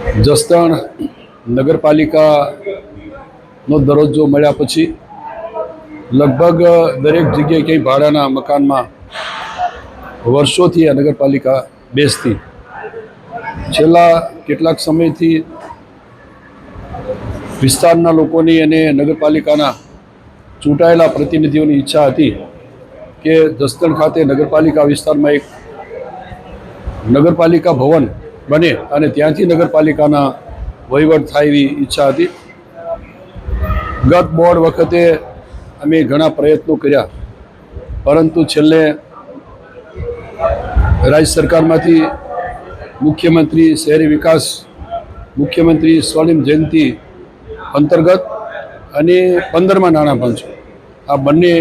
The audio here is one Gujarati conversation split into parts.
જસદણ નગરપાલિકાનો દરજ્જો મળ્યા પછી લગભગ દરેક જગ્યાએ ક્યાંય ભાડાના મકાનમાં વર્ષોથી આ નગરપાલિકા બેસતી. છેલ્લા કેટલાક સમયથી વિસ્તારના લોકોની અને નગરપાલિકાના ચૂંટાયેલા પ્રતિનિધિઓની ઈચ્છા હતી કે જસદણ ખાતે નગરપાલિકા વિસ્તારમાં એક નગરપાલિકા ભવન બને અને ત્યાંથી નગરપાલિકાના વહીવટ થાય એવી ઈચ્છા હતી. ગત બોર્ડ વખતે અમે ઘણા પ્રયત્નો કર્યા, પરંતુ છેલ્લે રાજ્ય સરકારમાંથી મુખ્યમંત્રી શહેરી વિકાસ, મુખ્યમંત્રી સ્વર્ણિમ જયંતિ અંતર્ગત અને 15મા નાણાં પંચ આ બંને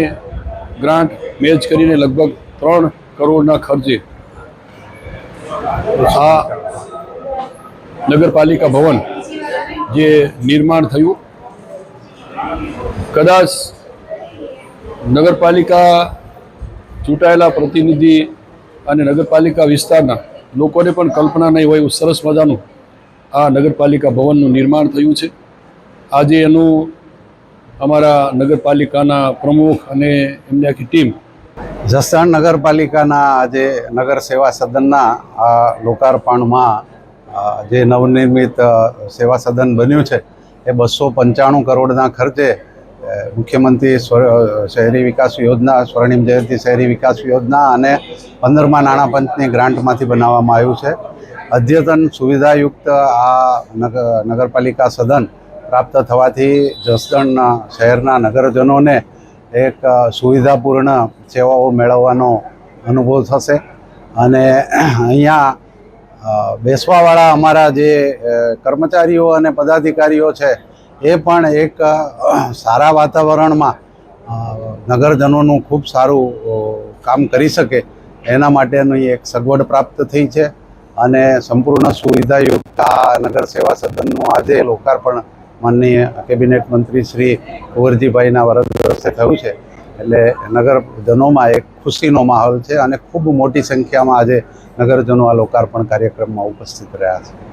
ગ્રાન્ટ મેચ કરીને લગભગ 3 કરોડના ખર્ચે આ નગરપાલિકા ભવન જે નિર્માણ થયું. કદાચ નગરપાલિકા ચૂંટાયેલા પ્રતિનિધિ અને નગરપાલિકા વિસ્તારના લોકોને પણ કલ્પના નહીં હોય એવું સરસ મજાનું આ નગરપાલિકા ભવનનું નિર્માણ થયું છે. આજે એનું અમારા નગરપાલિકાના પ્રમુખ અને એમની આખી ટીમ જસદણ નગરપાલિકાના આજે નગર સેવા સદનના લોકાર્પણમાં જે નવનિર્મિત સેવા સદન બન્યું છે એ 295 કરોડના ખર્ચે મુખ્યમંત્રી શહેરી વિકાસ યોજના, સ્વર્ણિમ જયંતિ શહેરી વિકાસ યોજના અને 15મા નાણાં પંચની ગ્રાન્ટમાંથી બનાવવામાં આવ્યું છે. અદ્યતન સુવિધાયુક્ત આ નગરપાલિકા સદન પ્રાપ્ત થવાથી જસદણ શહેરના નગરજનોને એક સુવિધાપૂર્ણ સેવાઓ મેળવવાનો અનુભવ થશે અને અહીંયા બેસવાવાળા અમારા જે કર્મચારીઓ અને પદાધિકારીઓ છે એ પણ એક સારા વાતાવરણમાં નગરજનોનું ખૂબ સારું કામ કરી શકે એના માટેની એક સગવડ પ્રાપ્ત થઈ છે અને સંપૂર્ણ સુવિધાયુક્ત આ નગર સેવા સદનનું આજે લોકાર્પણ માનનીય કેબિનેટ મંત્રી શ્રી કુંવરજીભાઈના વરદ હસ્તે થયું છે. એટલે નગરજનોમાં એક ખુશીનો માહોલ છે અને ખૂબ મોટી સંખ્યામાં આજે નગરજનો આ લોકાર્પણ કાર્યક્રમમાં ઉપસ્થિત રહ્યા છે.